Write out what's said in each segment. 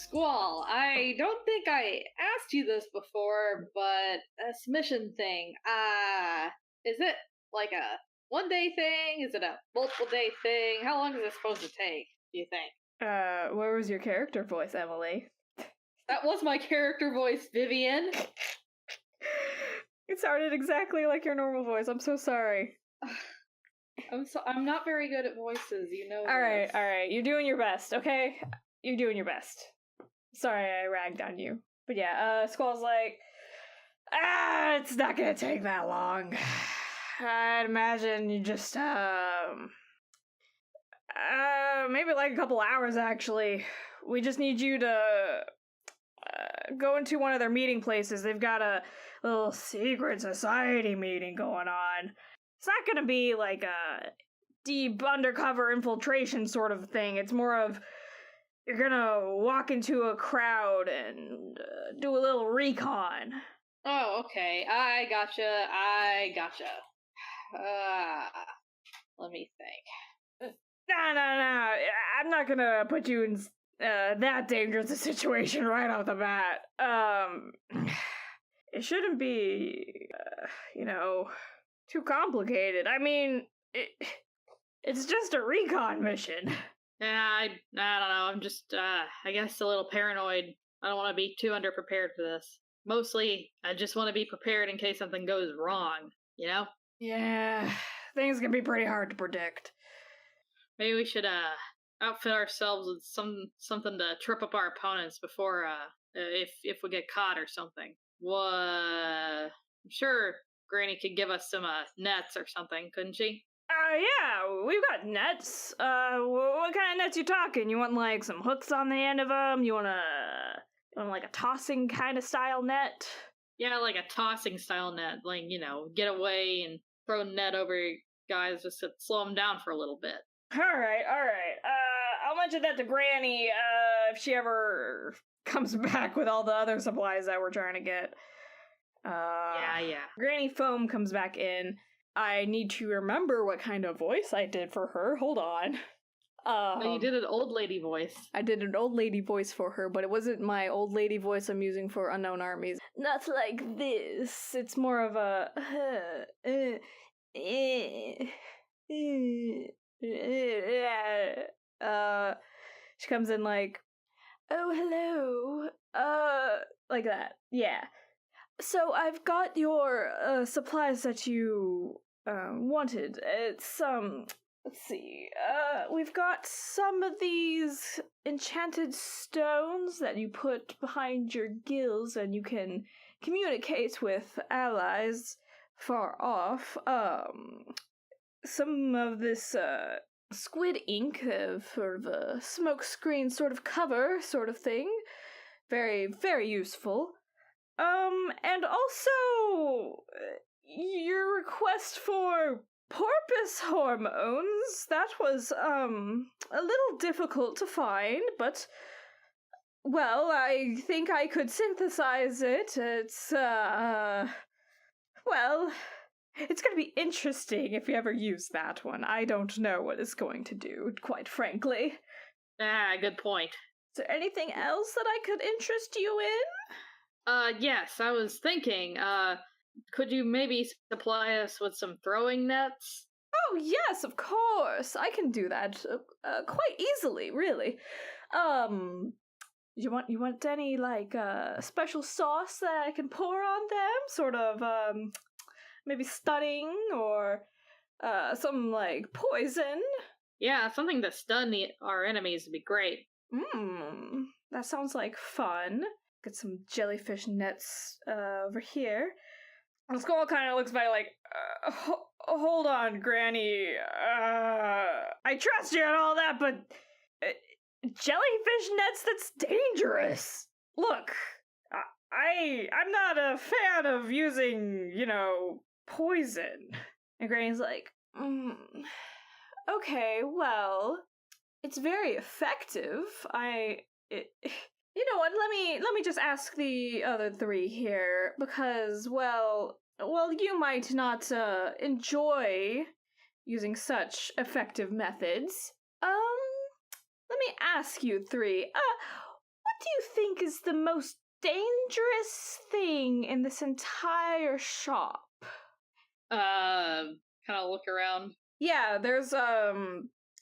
Squall, I don't think I asked you this before, but this mission thing, is it like a one-day thing? Is it a multiple-day thing? How long is it supposed to take, do you think? Where was your character voice, Emily? That was my character voice, Vivian. It sounded exactly like your normal voice. I'm so sorry. I'm not very good at voices, you know. All right. You're doing your best, okay? You're doing your best. Sorry I ragged on you. But yeah, Squall's like, it's not gonna take that long. I'd imagine you just, maybe like a couple hours, actually. We just need you to go into one of their meeting places. They've got a little secret society meeting going on. It's not gonna be like a deep undercover infiltration sort of thing. It's more of, you're gonna walk into a crowd and do a little recon. Oh, okay. I gotcha. Let me think. No. I'm not gonna put you in that dangerous a situation right off the bat. It shouldn't be, too complicated. I mean, it's just a recon mission. Yeah, I don't know. I'm just, I guess a little paranoid. I don't want to be too underprepared for this. Mostly, I just want to be prepared in case something goes wrong, you know? Yeah, things can be pretty hard to predict. Maybe we should, outfit ourselves with something to trip up our opponents before, if we get caught or something. I'm sure Granny could give us some, nets or something, couldn't she? Yeah, we've got nets. What kind of nets you talking? You want, like, some hooks on the end of them? You want like, a tossing kind of style net? Yeah, like a tossing style net. Like, get away and throw a net over guys just to slow them down for a little bit. Alright. I'll mention that to Granny, if she ever comes back with all the other supplies that we're trying to get. Yeah. Granny Foam comes back in. I need to remember what kind of voice I did for her. Hold on. No, you did an old lady voice. I did an old lady voice for her, but it wasn't my old lady voice I'm using for Unknown Armies. Not like this. It's more of a... she comes in like, oh, hello. Like that. Yeah. So I've got your supplies that you wanted. It's let's see. We've got some of these enchanted stones that you put behind your gills and you can communicate with allies far off. Some of this squid ink, sort of a smoke screen sort of cover sort of thing. Very, very useful. And also, your request for porpoise hormones, that was, a little difficult to find, but, well, I think I could synthesize it. It's, well, it's gonna be interesting if you ever use that one. I don't know what it's going to do, quite frankly. Good point. Is there anything else that I could interest you in? Yes, I was thinking, could you maybe supply us with some throwing nets? Oh, yes, of course. I can do that quite easily, really. You want any, like, special sauce that I can pour on them? Sort of, maybe stunning or, some, like, poison? Yeah, something to stun our enemies would be great. That sounds like fun. Get some jellyfish nets over here. And Skull kind of looks by like, hold on, Granny. I trust you and all that, but jellyfish nets, that's dangerous. Look, I'm not a fan of using, poison. And Granny's like, okay, well, it's very effective. You know what, let me just ask the other three here, because, well, you might not, enjoy using such effective methods. Let me ask you three, do you think is the most dangerous thing in this entire shop? Kind of look around. Yeah, there's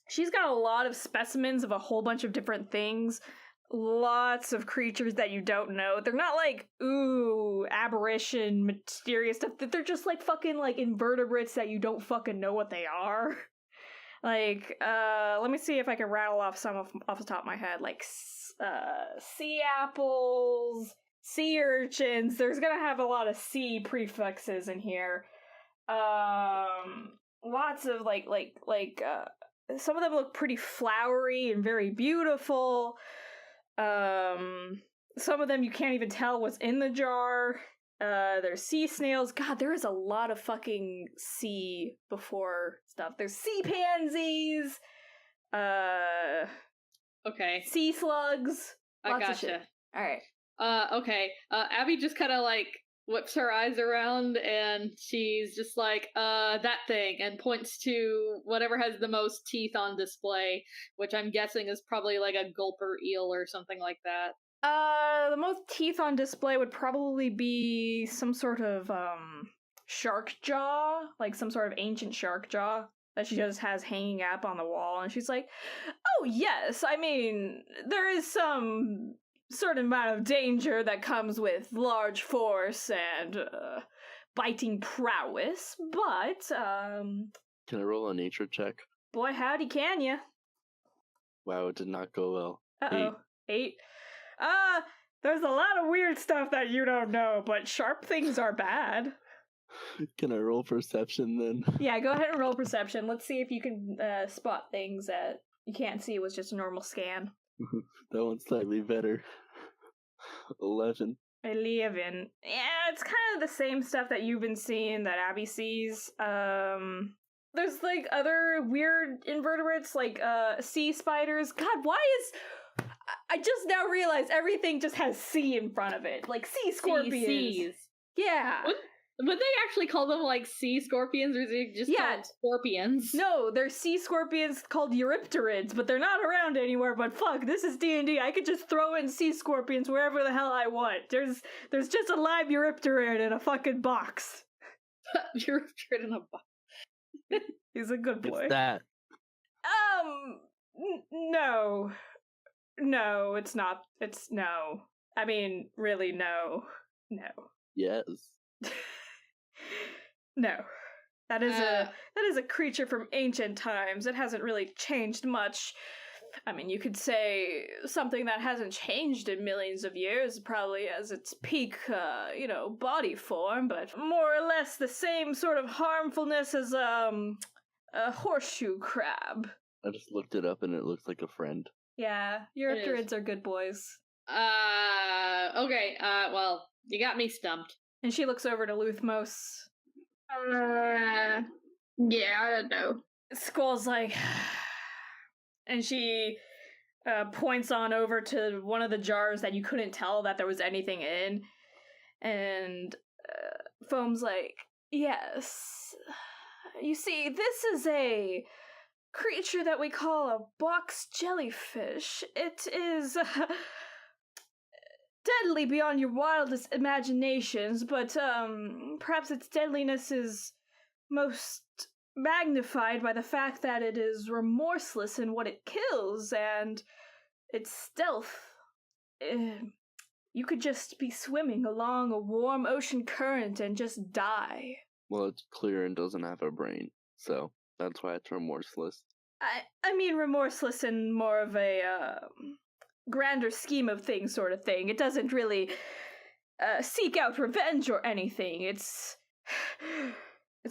she's got a lot of specimens of a whole bunch of different things. Lots of creatures that you don't know. They're not like, ooh, aberration, mysterious stuff. They're just like fucking like invertebrates that you don't fucking know what they are. Like, let me see if I can rattle off some off the top of my head. Like, sea apples, sea urchins. There's gonna have a lot of sea prefixes in here. Lots of some of them look pretty flowery and very beautiful. Some of them you can't even tell what's in the jar. There's sea snails. God, there is a lot of fucking sea before stuff. There's sea pansies. Okay. Sea slugs. I gotcha. Alright. Okay. Abby just kind of like whips her eyes around and she's just like, that thing, and points to whatever has the most teeth on display, which I'm guessing is probably like a gulper eel or something like that. The most teeth on display would probably be some sort of, shark jaw, like some sort of ancient shark jaw that she just has hanging up on the wall, and she's like, oh yes, I mean, there is some certain amount of danger that comes with large force and, biting prowess, but, Can I roll a nature check? boy howdy can ya. Wow, it did not go well. Uh-oh. 8. There's a lot of weird stuff that you don't know, but sharp things are bad. Can I roll perception then? Yeah, go ahead and roll perception. Let's see if you can spot things that you can't see with just a normal scan. That one's slightly better. 11. 11. Yeah, it's kind of the same stuff that you've been seeing that Abby sees. There's like other weird invertebrates, like sea spiders. God, why is... I just now realized everything just has sea in front of it. Like sea scorpions. Seas. Yeah. Would they actually call them like sea scorpions, or is it just called scorpions? No, they're sea scorpions called eurypterids, but they're not around anywhere. But fuck, this is D&D. I could just throw in sea scorpions wherever the hell I want. There's just a live eurypterid in a fucking box. Eurypterid in a box. He's a good boy. It's that. No. No, it's not. It's no. I mean, really, no. No. Yes. No. That is a creature from ancient times. It hasn't really changed much. I mean, you could say something that hasn't changed in millions of years probably as its peak, body form, but more or less the same sort of harmfulness as, a horseshoe crab. I just looked it up and it looks like a friend. Yeah, eurypterids are good boys. Okay, well, you got me stumped. And she looks over to Luthmos. Yeah, I don't know. Squall's like... and she points on over to one of the jars that you couldn't tell that there was anything in. And Foam's like, yes. You see, this is a creature that we call a box jellyfish. It is deadly beyond your wildest imaginations, but perhaps its deadliness is most magnified by the fact that it is remorseless in what it kills, and its stealth. You could just be swimming along a warm ocean current and just die. Well, it's clear and doesn't have a brain, so that's why it's remorseless. I mean remorseless in more of a grander scheme of things sort of thing. It doesn't really seek out revenge or anything. It's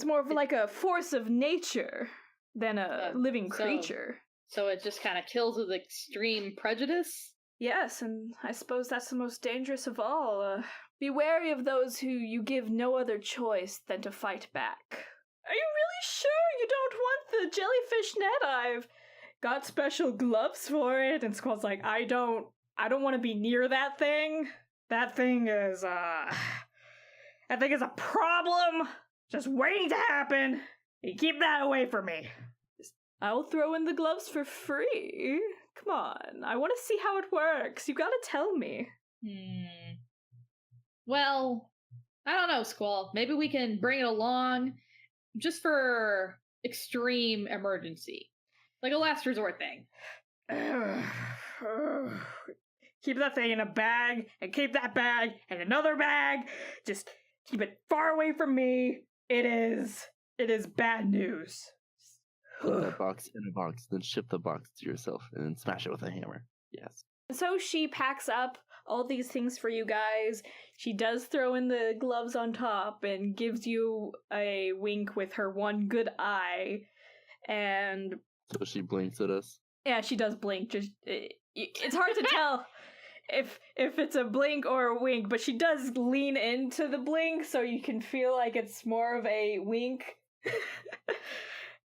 more of like a force of nature than a living creature. So it just kind of kills with extreme prejudice? Yes, and I suppose that's the most dangerous of all. Be wary of those who you give no other choice than to fight back. Are you really sure you don't want the jellyfish net? I've got special gloves for it. And Squall's like, I don't want to be near that thing. That thing is a problem. Just waiting to happen. You keep that away from me. I'll throw in the gloves for free. Come on, I want to see how it works. You gotta tell me. Well, I don't know, Squall. Maybe we can bring it along just for extreme emergency. Like a last resort thing. Keep that thing in a bag, and keep that bag in another bag. Just keep it far away from me. It is bad news. Put that box in a box, then ship the box to yourself, and then smash it with a hammer. Yes. So she packs up all these things for you guys. She does throw in the gloves on top and gives you a wink with her one good eye. And So she blinks at us. yeah, she does blink. Just it's hard to tell if it's a blink or a wink, but she does lean into the blink so you can feel like it's more of a wink.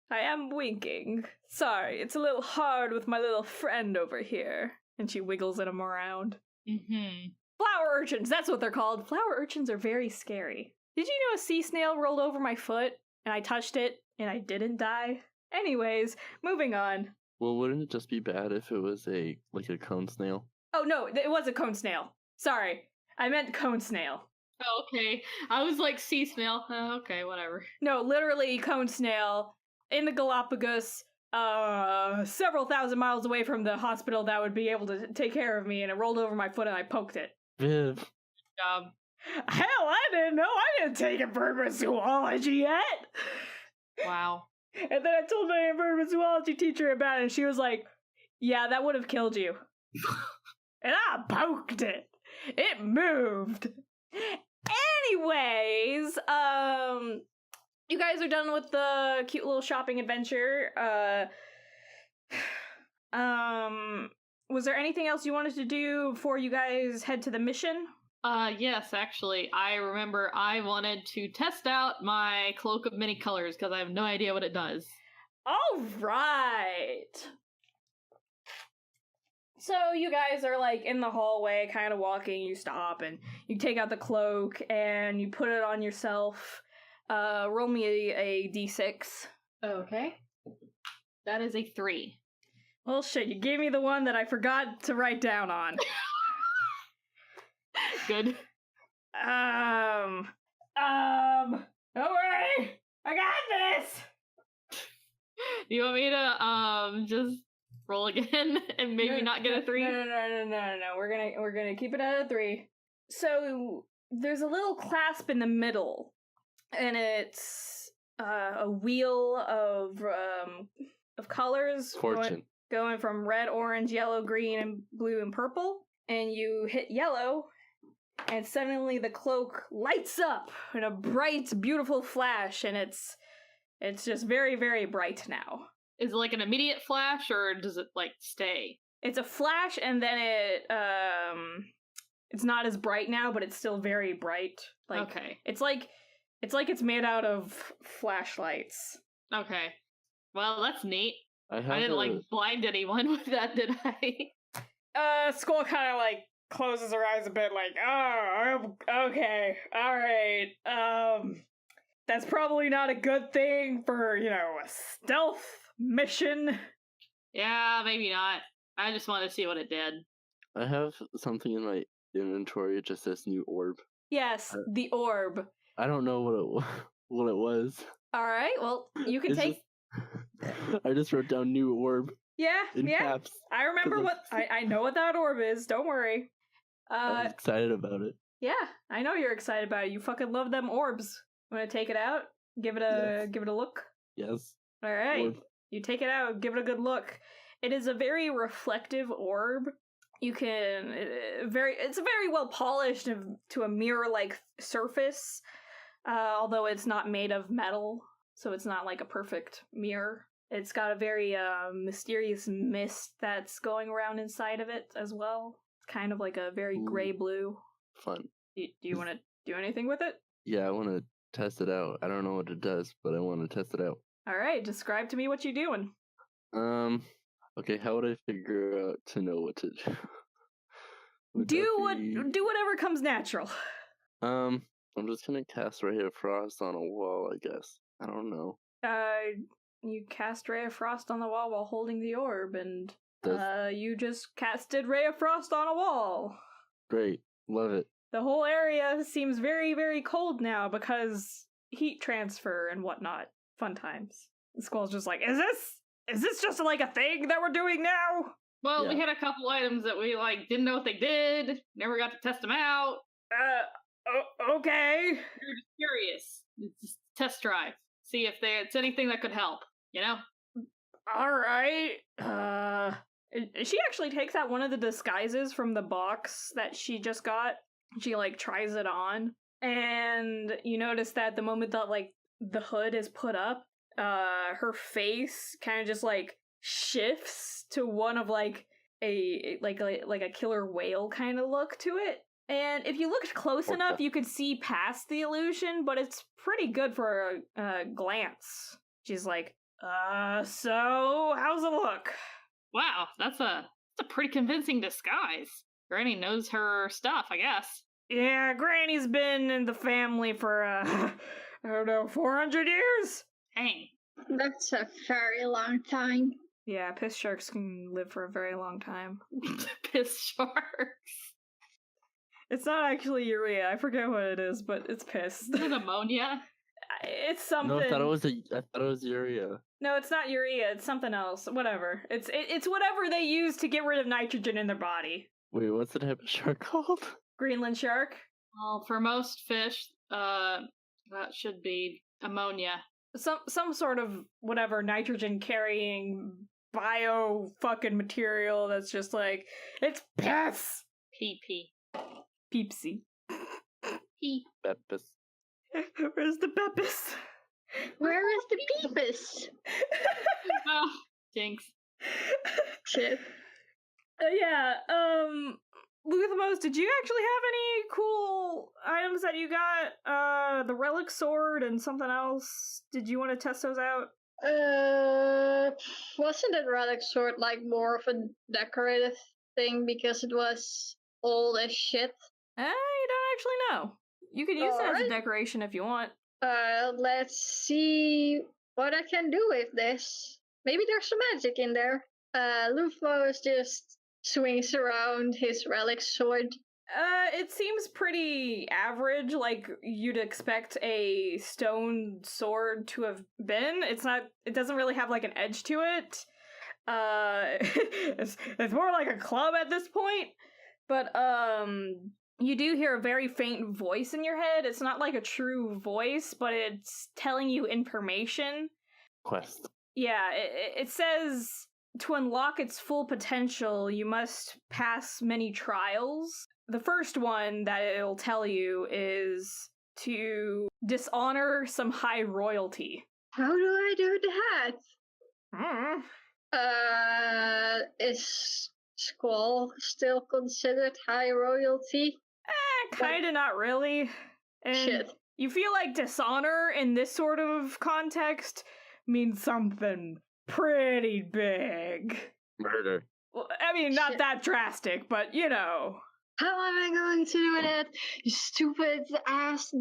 I am winking. Sorry, it's a little hard with my little friend over here. And she wiggles him around. Mm-hmm. Flower urchins, that's what they're called. Flower urchins are very scary. Did you know a sea snail rolled over my foot and I touched it and I didn't die? Anyways, moving on. Well, wouldn't it just be bad if it was a cone snail? Oh no, it was a cone snail. Sorry, I meant cone snail. Oh, okay. I was like sea snail. Okay, whatever. No, literally cone snail in the Galapagos, several thousand miles away from the hospital that would be able to take care of me, and it rolled over my foot and I poked it. Viv. Good job. Hell, I didn't know. I didn't take invertebrate zoology yet. Wow. And then I told my invertebrate zoology teacher about it, and she was like, yeah, that would have killed you. And I poked it. It moved. Anyways, you guys are done with the cute little shopping adventure. Was there anything else you wanted to do before you guys head to the mission? Yes, actually, I remember I wanted to test out my cloak of many colors because I have no idea what it does. All right. So you guys are like in the hallway, kind of walking. You stop and you take out the cloak and you put it on yourself. Roll me a d6. Okay. That is a 3. Well, shit, you gave me the one that I forgot to write down on. Good. Don't worry, I got this. Do you want me to just roll again and maybe not get a 3? No. We're gonna keep it at a 3. So there's a little clasp in the middle, and it's a wheel of colors. Fortune. Going from red, orange, yellow, green, and blue and purple. And you hit yellow, and suddenly the cloak lights up in a bright, beautiful flash, and it's just very, very bright now. Is it like an immediate flash, or does it like stay? It's a flash, and then it's not as bright now, but it's still very bright. Like, okay. It's like it's made out of flashlights. Okay. Well, that's neat. I didn't like blind anyone with that, did I? Skull kind of like closes her eyes a bit, like, oh, okay, all right. That's probably not a good thing for, a stealth mission. Yeah, maybe not. I just wanted to see what it did. I have something in my inventory. It just says new orb. Yes, the orb. I don't know what it was. All right, well, you can take. I just wrote down new orb. Yeah, in caps. I remember what I know what that orb is. Don't worry. I was excited about it. Yeah, I know you're excited about it. You fucking love them orbs. Want to take it out? Give it a look. Yes. All right. Orb. You take it out. Give it a good look. It is a very reflective orb. You can it's very well polished to a mirror-like surface. Although it's not made of metal, so it's not like a perfect mirror. It's got a very mysterious mist that's going around inside of it as well. It's kind of like a very gray-blue. Fun. Do you want to do anything with it? Yeah, I want to test it out. I don't know what it does, but I want to test it out. All right, describe to me what you're doing. Okay, how would I figure out to know what to do? Do whatever comes natural. I'm just gonna cast Ray of Frost on a wall, I guess. I don't know. You cast Ray of Frost on the wall while holding the orb, and You just casted Ray of Frost on a wall. Great. Love it. The whole area seems very, very cold now because heat transfer and whatnot. Fun times. The Squall's just like, is this just like a thing that we're doing now? Well, we had a couple items that we didn't know what they did. Never got to test them out. Okay. We were just curious. It's just test drive. See if it's anything that could help. You know. All right. She actually takes out one of the disguises from the box that she just got. She tries it on, and you notice that the moment that the hood is put up, her face kind of just shifts to one of a killer whale kind of look to it. And if you looked close enough, you could see past the illusion, but it's pretty good for a glance. She's like, so how's it look? Wow, that's a pretty convincing disguise. Granny knows her stuff, I guess. Yeah, Granny's been in the family for, I don't know, 400 years? Dang. That's a very long time. Yeah, piss sharks can live for a very long time. Piss sharks. It's not actually urea. I forget what it is, but it's piss. Is it ammonia? It's something. No, I thought it was urea. No, it's not urea. It's something else. Whatever. It's whatever they use to get rid of nitrogen in their body. Wait, what's the type of shark called? Greenland shark. Well, for most fish, that should be ammonia. Some sort of whatever nitrogen carrying bio fucking material that's just it's piss. PP. Peepsy. Pee. Beppis. Where's the Beppis? Where is the Beepus? Oh, jinx. Shit. Luthamos, did you actually have any cool items that you got? The relic sword and something else. Did you want to test those out? Wasn't that relic sword more of a decorative thing because it was old as shit? You don't actually know. You could use it as a decoration if you want. Let's see what I can do with this. Maybe there's some magic in there. Lufos just swings around his relic sword. It seems pretty average, like you'd expect a stone sword to have been. It doesn't really have an edge to it. It's more like a club at this point. But, you do hear a very faint voice in your head. It's not like a true voice, but it's telling you information. Quest. Yeah, it says to unlock its full potential, you must pass many trials. The first one that it'll tell you is to dishonor some high royalty. How do I do Mm. Is Squall still considered high royalty? Kinda not really. And Shit. you feel like dishonor in this sort of context means something pretty big. Murder. Well, I mean, not Shit. that drastic, but you know. How am I going to do that? You stupid ass,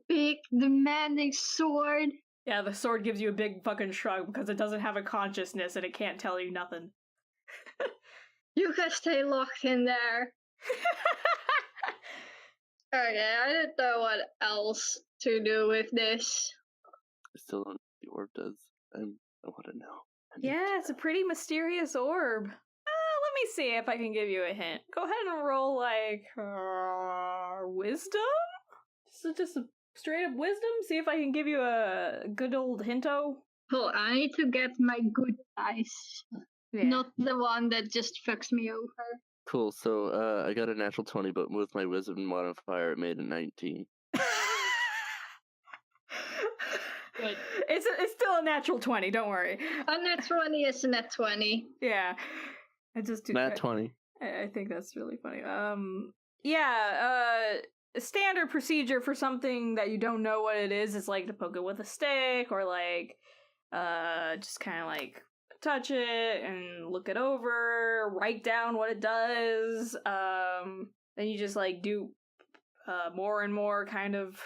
big, demanding sword. Yeah, the sword gives you a big fucking shrug because it doesn't have a consciousness and it can't tell you nothing. You can stay locked in there. Okay, I don't know what else to do with this. I still don't know what the orb does. I want to know. Yeah, it's a pretty mysterious orb. Let me see if I can give you a hint. Go ahead and roll, wisdom? Just a straight up wisdom? See if I can give you a good old hinto. Oh, I need to get my good dice. Yeah. Not the one that just fucks me over. Cool, so I got a natural 20, but with my wisdom modifier, it made a 19. Good. It's still a natural 20, don't worry. A net 20 is a net 20. Yeah. I just do Nat 20. I think that's really funny. Standard procedure for something that you don't know what it is to poke it with a stick or just kind of touch it and look it over, write down what it does. Then you just do more and more kind of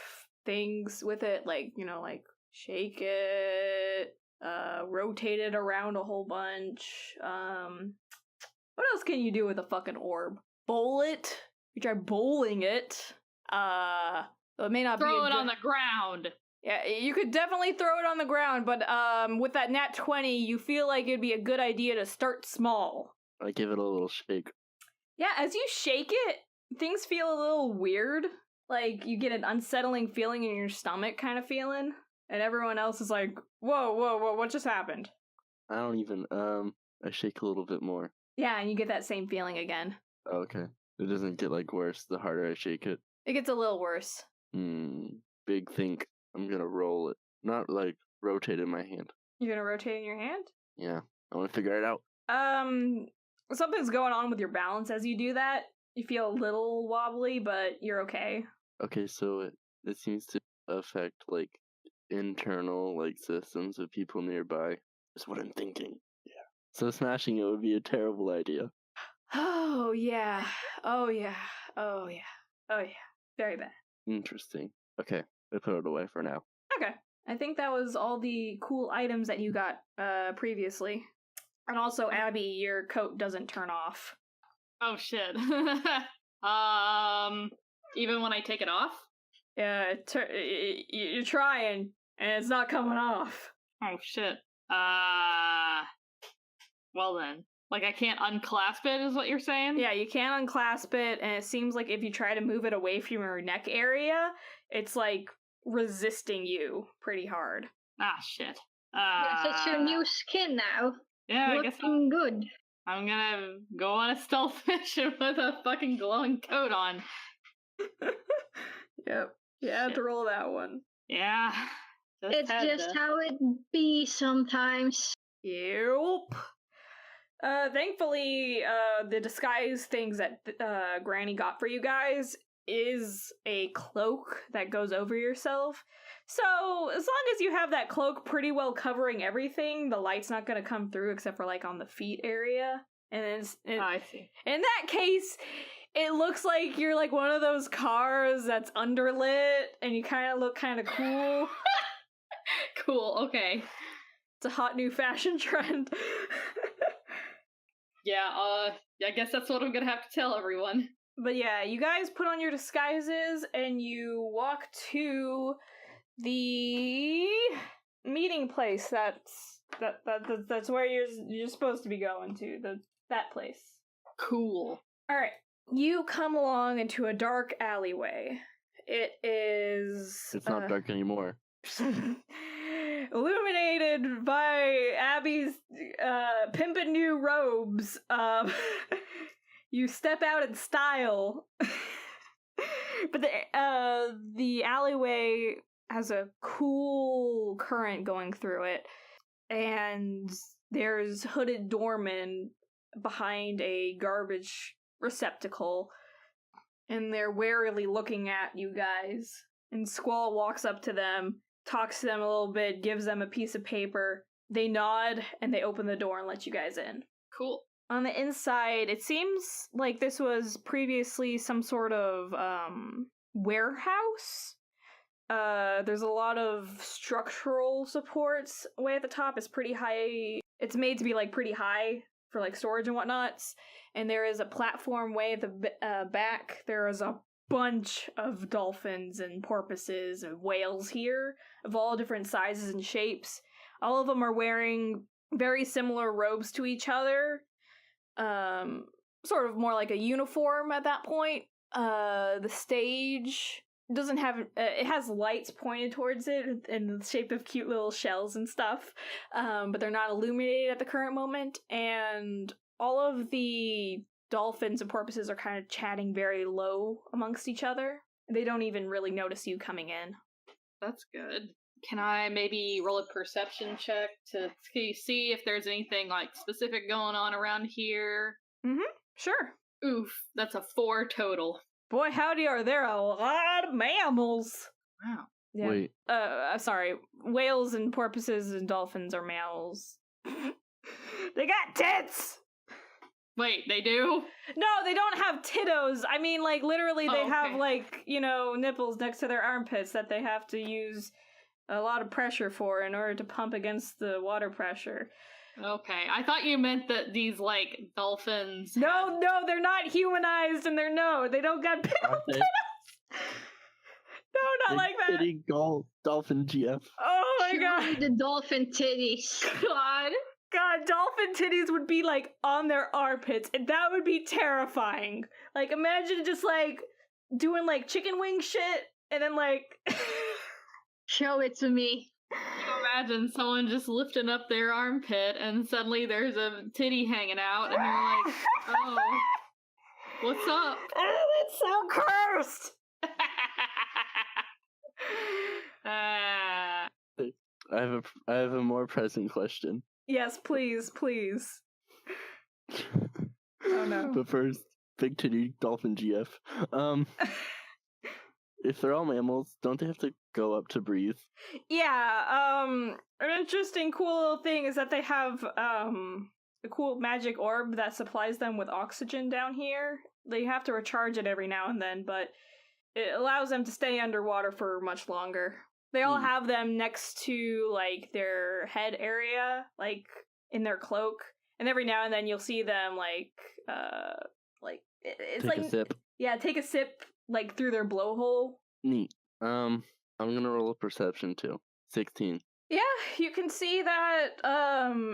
things with it, shake it, rotate it around a whole bunch. What else can you do with a fucking orb? Bowl it. You try bowling it. It may not Throw it on the ground. Yeah, you could definitely throw it on the ground, but with that nat 20, you feel like it'd be a good idea to start small. I give it a little shake. Yeah, as you shake it, things feel a little weird. Like, you get an unsettling feeling in your stomach kind of feeling. And everyone else is like, whoa, what just happened? I don't even, I shake a little bit more. Yeah, and you get that same feeling again. Okay. It doesn't get, like, worse the harder I shake it. It gets a little worse. Big think. I'm gonna roll it. Not, like, rotate in my hand. You're gonna rotate in your hand? Yeah. I want to figure it out. Something's going on with your balance as you do that. You feel a little wobbly, but you're okay. Okay, so it seems to affect, like, internal, like, systems of people nearby. That's what I'm thinking. Yeah. So smashing it would be a terrible idea. Oh, yeah. Oh, yeah. Oh, yeah. Oh, yeah. Very bad. Interesting. Okay, I put it away for now. Okay. I think that was all the cool items that you got previously. And also, Abby, your coat doesn't turn off. Oh shit. Even when I take it off? Yeah, you're trying, and it's not coming off. Oh shit. Well then. Like, I can't unclasp it, is what you're saying? Yeah, you can't unclasp it, and it seems like if you try to move it away from your neck area, it's, like, resisting you pretty hard. Ah, shit. Yes, it's your new skin now. Yeah, I guess Looking good. I'm gonna go on a stealth mission with a fucking glowing coat on. Yep. You have to roll that one. Yeah. It's just how it be sometimes. Yep. Thankfully, the disguise things that Granny got for you guys is a cloak that goes over yourself. So, as long as you have that cloak pretty well covering everything, the light's not going to come through except for, like, on the feet area. And I see. In that case, it looks like you're, like, one of those cars that's underlit, and you kind of look kind of cool. Cool, okay. It's a hot new fashion trend. Yeah, I guess that's what I'm gonna have to tell everyone. But yeah, you guys put on your disguises, and you walk to the meeting place. That's where you're supposed to be going to, that place. Cool. All right, you come along into a dark alleyway. It is. It's not dark anymore. Illuminated by Abby's pimpin' new robes. You step out in style. But the alleyway has a cool current going through it, and there's hooded doormen behind a garbage receptacle, and they're warily looking at you guys. And Squall walks up to them, talks to them a little bit, gives them a piece of paper. They nod, and they open the door and let you guys in. Cool. On the inside, it seems like this was previously some sort of warehouse. There's a lot of structural supports way at the top. It's pretty high. It's made to be, like, pretty high for, like, storage and whatnots. And there is a platform way at the back. There is a bunch of dolphins and porpoises and whales here of all different sizes and shapes. All of them are wearing very similar robes to each other. Sort of more like a uniform at that point. The stage doesn't have, it has lights pointed towards it in the shape of cute little shells and stuff, but they're not illuminated at the current moment, and all of the dolphins and porpoises are kind of chatting very low amongst each other. They don't even really notice you coming in. That's good. Can I maybe roll a perception check to see if there's anything, like, specific going on around here? Sure. Oof, that's a 4 total. Boy, howdy, are there a lot of mammals. Wow. Yeah. Wait. Sorry. Whales and porpoises and dolphins are mammals. They got tits! Wait, they do? No, they don't have tittos. I mean, like, literally, they have, okay. like, you know, nipples next to their armpits that they have to use a lot of pressure for in order to pump against the water pressure. Okay, I thought you meant that these, like, dolphins... No, they're not humanized, and they don't got pickle they? titties! No, not like that! Kitty dolphin GF. Oh my god! Surely the dolphin titties. God, dolphin titties would be, like, on their armpits, and that would be terrifying. Like, imagine just, like, doing, like, chicken wing shit, and then, like... Show it to me. You imagine someone just lifting up their armpit and suddenly there's a titty hanging out and you're like, oh, what's up? Oh, that's so cursed! I have a more present question. Yes, please. Oh no. But first, big titty dolphin GF. If they're all mammals, don't they have to go up to breathe? Yeah, an interesting cool little thing is that they have a cool magic orb that supplies them with oxygen down here. They have to recharge it every now and then, but it allows them to stay underwater for much longer. They all have them next to, like, their head area, like, in their cloak, and every now and then you'll see them, it's Take like... a sip. Yeah, take a sip, like, through their blowhole. Neat. I'm gonna roll a perception too. 16. Yeah, you can see that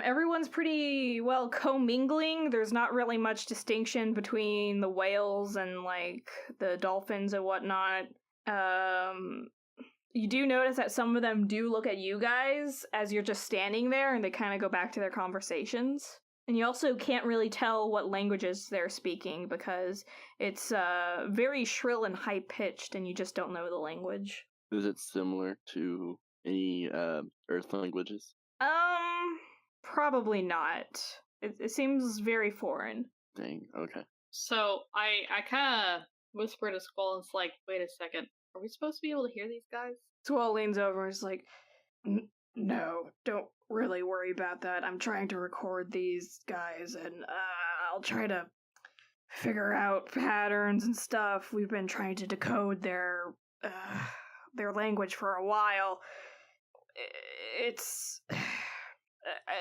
everyone's pretty well commingling. There's not really much distinction between the whales and, like, the dolphins and whatnot. You do notice that some of them do look at you guys as you're just standing there, and they kind of go back to their conversations. And you also can't really tell what languages they're speaking because it's very shrill and high-pitched, and you just don't know the language. Is it similar to any Earth languages? Probably not. It seems very foreign. Dang, okay. So I kind of whisper to Squall and it's like, wait a second, are we supposed to be able to hear these guys? Squall leans over and is like, no, don't really worry about that. I'm trying to record these guys, and I'll try to figure out patterns and stuff. We've been trying to decode their language for a while.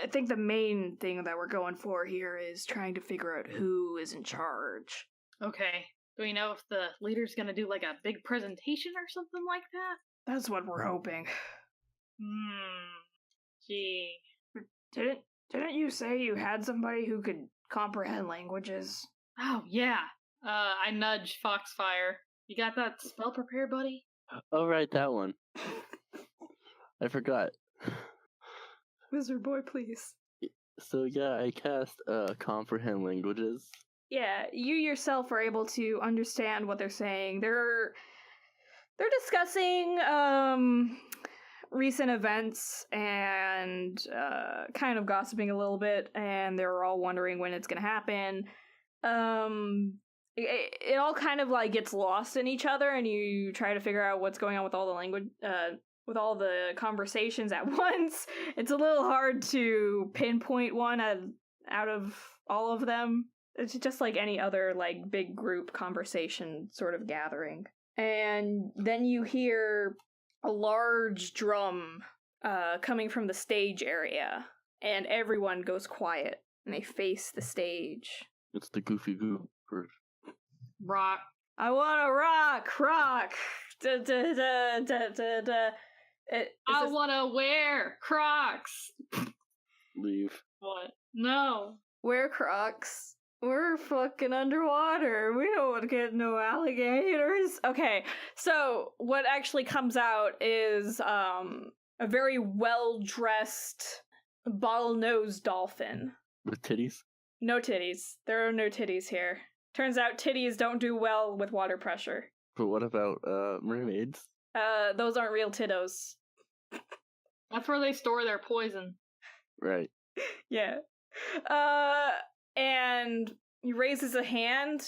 I think the main thing that we're going for here is trying to figure out who is in charge. Okay. Do we know if the leader's gonna do, like, a big presentation or something like that? That's what we're hoping. Gee. Didn't you say you had somebody who could comprehend languages? Oh, yeah. I nudge Foxfire. You got that spell prepared, buddy? Oh, right, that one. I forgot. Wizard boy, please. So yeah, I cast comprehend languages. Yeah, you yourself are able to understand what they're saying. They're discussing recent events and kind of gossiping a little bit, and they're all wondering when it's gonna happen. It all kind of like gets lost in each other, and you try to figure out what's going on with all the language, with all the conversations at once. It's a little hard to pinpoint one out of all of them. It's just like any other like big group conversation sort of gathering. And then you hear a large drum coming from the stage area, and everyone goes quiet, and they face the stage. It's the Goofy Goopers. Rock. I wanna rock. Da, da, da, da, da, da. I wanna wear Crocs. Leave. What? No. Wear Crocs. We're fucking underwater. We don't want to get no alligators. Okay, so what actually comes out is a very well-dressed, bottle-nosed dolphin. With titties? No titties. There are no titties here. Turns out titties don't do well with water pressure. But what about mermaids? Those aren't real tittos. That's where they store their poison. Right. Yeah. And he raises a hand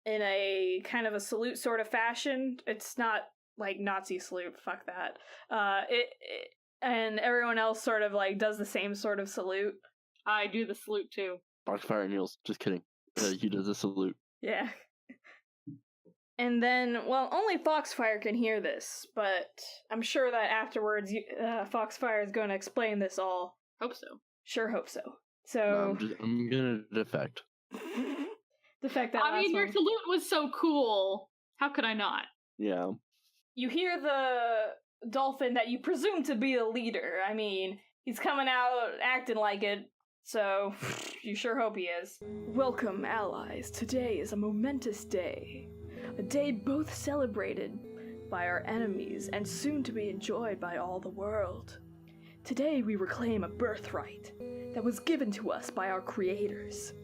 in a kind of a salute sort of fashion. It's not like Nazi salute, fuck that. And everyone else sort of like does the same sort of salute. I do the salute too. Foxfire and Niels, just kidding. He does a salute. Yeah. And then, well, only Foxfire can hear this, but I'm sure that afterwards Foxfire is going to explain this all. Hope so. Sure hope so. No, So... I'm gonna defect. defect that I mean, last your one. salute was so cool. How could I not? Yeah. You hear the dolphin that you presume to be the leader. I mean, he's coming out acting like it, so you sure hope he is. Welcome, allies. Today is a momentous day. A day both celebrated by our enemies and soon to be enjoyed by all the world. Today we reclaim a birthright that was given to us by our creators.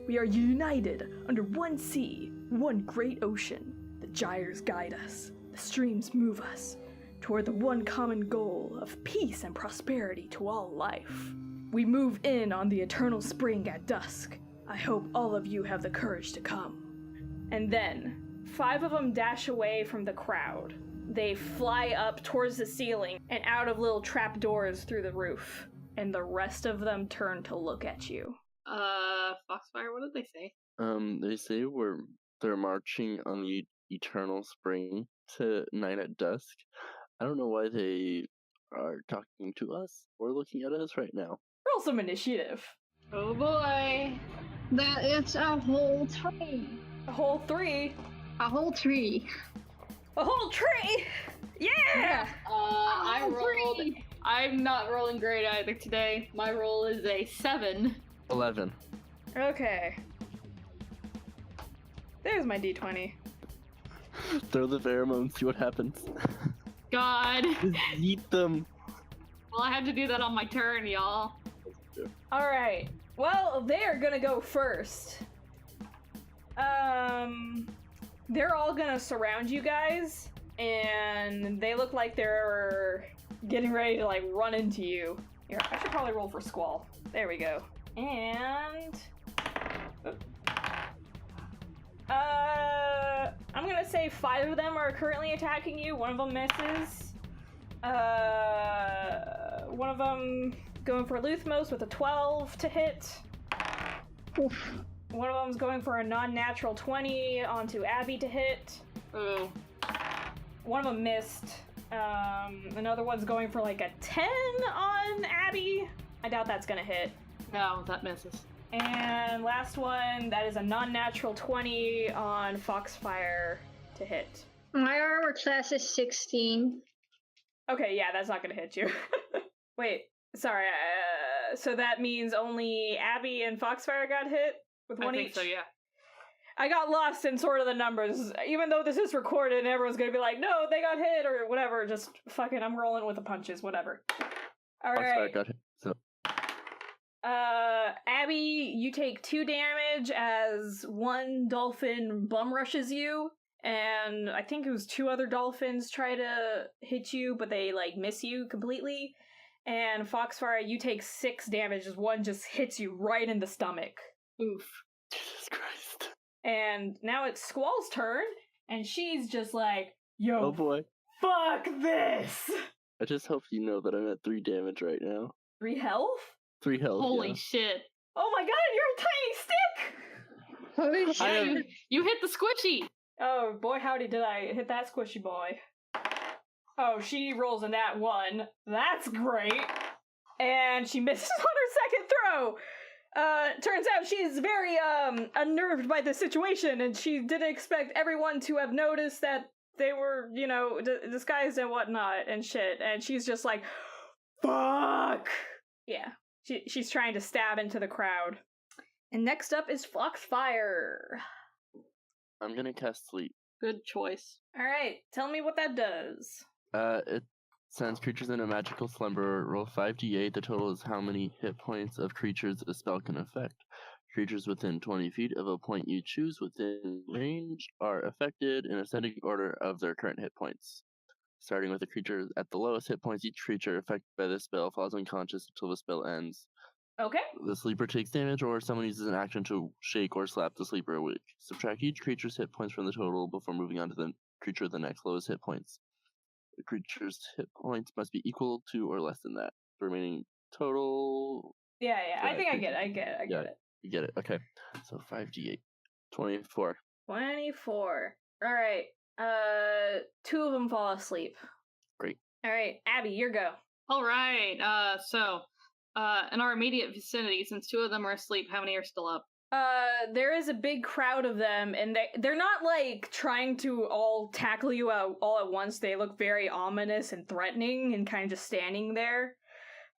We are united under one sea, one great ocean. The gyres guide us, the streams move us, toward the one common goal of peace and prosperity to all life. We move in on the eternal spring at dusk. I hope all of you have the courage to come. And then, 5 of them dash away from the crowd. They fly up towards the ceiling and out of little trapdoors through the roof. And the rest of them turn to look at you. Foxfire, what did they say? They say they're marching on the eternal spring to night at dusk. I don't know why they are talking to us or looking at us right now. Roll some initiative. Oh boy. That is a whole tree. A whole 3. A whole tree. A whole tree! Yeah! I rolled. I'm not rolling great either today. My roll is a 7. 11. Okay. There's my d20. Throw the pheromones, see what happens. God. Just eat them. Well, I had to do that on my turn, y'all. Alright. Well, they're gonna go first. They're all gonna surround you guys, and they look like they're getting ready to, like, run into you. Here, I should probably roll for Squall. There we go. And... I'm gonna say 5 of them are currently attacking you. 1 of them misses. 1 of them going for Luthmos with a 12 to hit. Oof. 1 of them's going for a non-natural 20 onto Abby to hit. Oh. 1 of them missed. Another one's going for like a 10 on Abby. I doubt that's gonna hit. No, that misses. And last one, that is a non-natural 20 on Foxfire to hit. My armor class is 16. Okay, yeah, that's not gonna hit you. Wait, sorry, so that means only Abby and Foxfire got hit with 1 I think each? so, yeah. I got lost in sort of the numbers. Even though this is recorded and everyone's gonna be like, no, they got hit or whatever, just fucking, I'm rolling with the punches, whatever. Alright. Got hit. So Abby, you take 2 damage as 1 dolphin bum rushes you, and I think it was 2 other dolphins try to hit you, but they, like, miss you completely. And Foxfire, you take 6 damage as 1 just hits you right in the stomach. Oof. Jesus Christ. And now it's Squall's turn, and she's just like, yo, Oh boy. fuck this! I just hope you know that I'm at 3 damage right now. 3 health? 3 health. Holy yeah. shit. Oh my god, you're a tiny stick! Holy I shit. You hit the squishy! Oh, boy howdy did I hit that squishy boy. Oh, she rolls a nat 1. That's great. And she misses on her second throw. Turns out she's very, unnerved by the situation, and she didn't expect everyone to have noticed that they were, you know, disguised and whatnot and shit. And she's just like, fuck! Yeah. She's trying to stab into the crowd. And next up is Foxfire. I'm gonna cast Sleep. Good choice. Alright, tell me what that does. It sends creatures in a magical slumber. Roll 5d8. The total is how many hit points of creatures a spell can affect. Creatures within 20 feet of a point you choose within range are affected in ascending order of their current hit points. Starting with the creature at the lowest hit points, each creature affected by this spell falls unconscious until the spell ends. Okay. The sleeper takes damage, or someone uses an action to shake or slap the sleeper awake. Subtract each creature's hit points from the total before moving on to the creature with the next lowest hit points. The creature's hit points must be equal to or less than that. The remaining total... Yeah, for I that think I creature. get it. I get it. You get it. Okay. So 5d8. 24. 24. Alright. 2 of them fall asleep. Great. Alright, Abby, your go. All right. In our immediate vicinity, since 2 of them are asleep, how many are still up? There is a big crowd of them, and they're not, like, trying to all tackle you all at once. They look very ominous and threatening and kind of just standing there.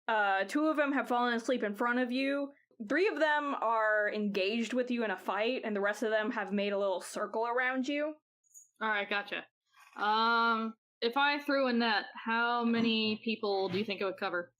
2 of them have fallen asleep in front of you. 3 of them are engaged with you in a fight, and the rest of them have made a little circle around you. All right, gotcha. If I threw a net, how many people do you think it would cover?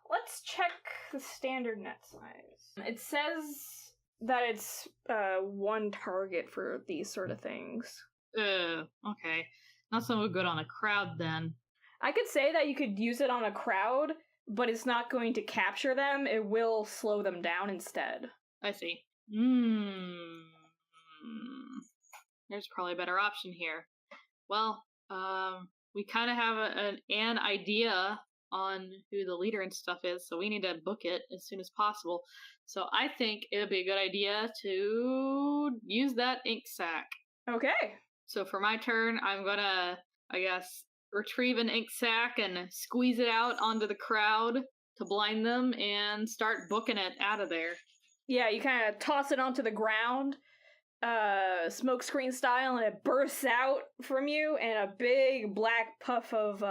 Let's check the standard net size. It says that it's 1 target for these sort of things. Okay. Not so good on a crowd then. I could say that you could use it on a crowd, but it's not going to capture them. It will slow them down instead. I see. There's probably a better option here. Well, we kind of have an idea on who the leader and stuff is, so we need to book it as soon as possible. So I think it would be a good idea to use that ink sac. Okay. So for my turn, I'm gonna, I guess, retrieve an ink sac and squeeze it out onto the crowd to blind them and start booking it out of there. Yeah, you kind of toss it onto the ground, smokescreen style, and it bursts out from you, and a big black puff of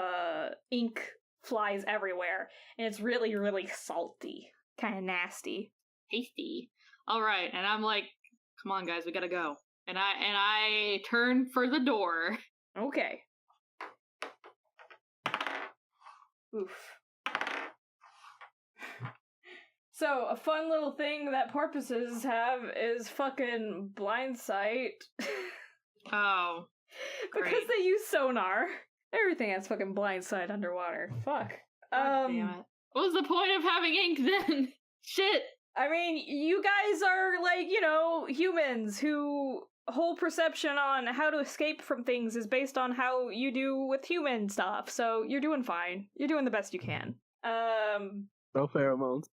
ink flies everywhere, and it's really, really salty. Kind of nasty. Tasty. Alright, and I'm like, come on guys, we gotta go. And I turn for the door. Okay. Oof. So, a fun little thing that porpoises have is fucking blind sight. Oh. Because great. they use sonar. Everything has fucking blind sight underwater. Fuck. God damn it. What was the point of having ink then? Shit. I mean, you guys are, like, you know, humans who whole perception on how to escape from things is based on how you do with human stuff, so you're doing fine. You're doing the best you can. No pheromones.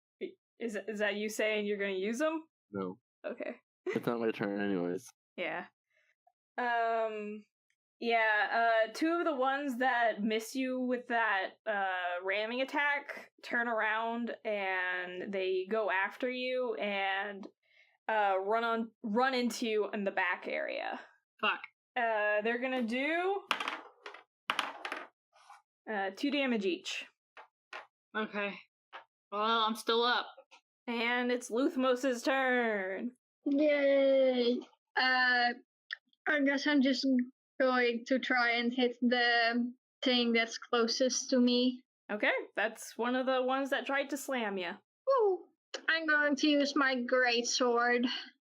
Is that you saying you're gonna use them? No. Okay. It's not my turn anyways. Yeah. Yeah, 2 of the ones that miss you with that, ramming attack turn around and they go after you and, run into you in the back area. Fuck. They're gonna do, 2 damage each. Okay. Well, I'm still up. And it's Luthmos's turn. Yay! I guess I'm just going to try and hit the thing that's closest to me. Okay, that's one of the ones that tried to slam you. Woo! I'm going to use my great sword.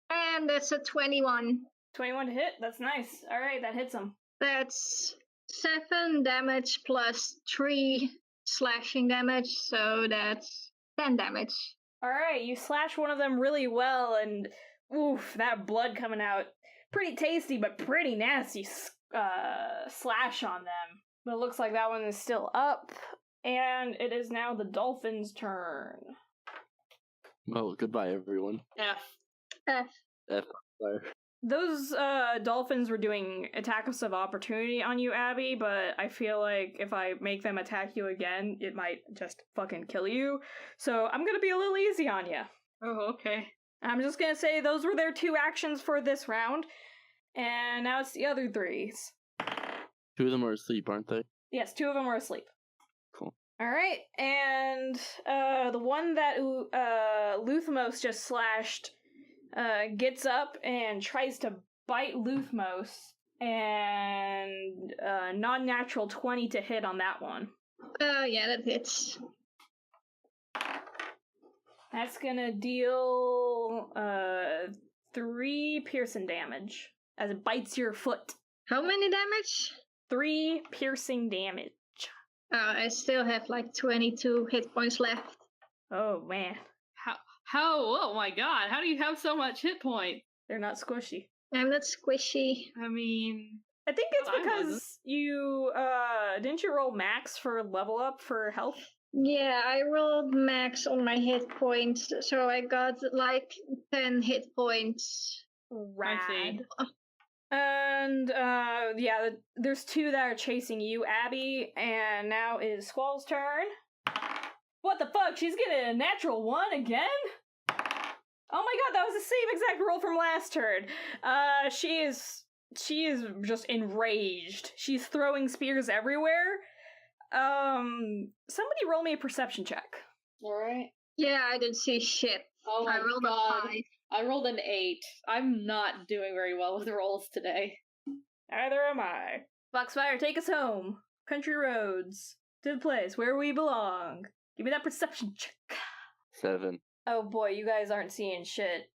And that's a 21. 21 to hit, that's nice. Alright, that hits him. That's 7 damage plus 3 slashing damage, so that's 10 damage. Alright, you slash one of them really well, and oof, that blood coming out. Pretty tasty, but pretty nasty slash on them. But it looks like that one is still up, and it is now the dolphin's turn. Well, goodbye everyone. F. Fire. Those dolphins were doing attacks of opportunity on you, Abby, but I feel like if I make them attack you again, it might just fucking kill you. So I'm gonna be a little easy on you. Oh, okay. I'm just gonna say those were their 2 actions for this round, and now it's the other 3s. 2 of them are asleep, aren't they? Yes, 2 of them are asleep. Cool. Alright, and the one that Luthmos just slashed gets up and tries to bite Luthmos, and non-natural 20 to hit on that one. Yeah, that hits. That's gonna deal 3 piercing damage as it bites your foot. How many damage? 3 piercing damage. I still have like 22 hit points left. Oh man, How? Oh my god! How do you have so much hit point? they're not squishy. I'm not squishy. I mean, I think it's I wasn't. because you didn't you roll max for level up for health? Yeah, I rolled max on my hit points, so I got like 10 hit points. Rad. see. And there's two that are chasing you, Abby, and now it is Squall's turn. What the fuck? She's getting a natural 1 again? Oh my god, that was the same exact roll from last turn. She is just enraged. She's throwing spears everywhere. Somebody roll me a perception check. Alright. Yeah, I didn't see shit. Oh my I rolled god. a 5. I rolled an 8. I'm not doing very well with rolls today. Neither am I. Foxfire, take us home. Country roads. To the place where we belong. Give me that perception check. 7. Oh boy, you guys aren't seeing shit.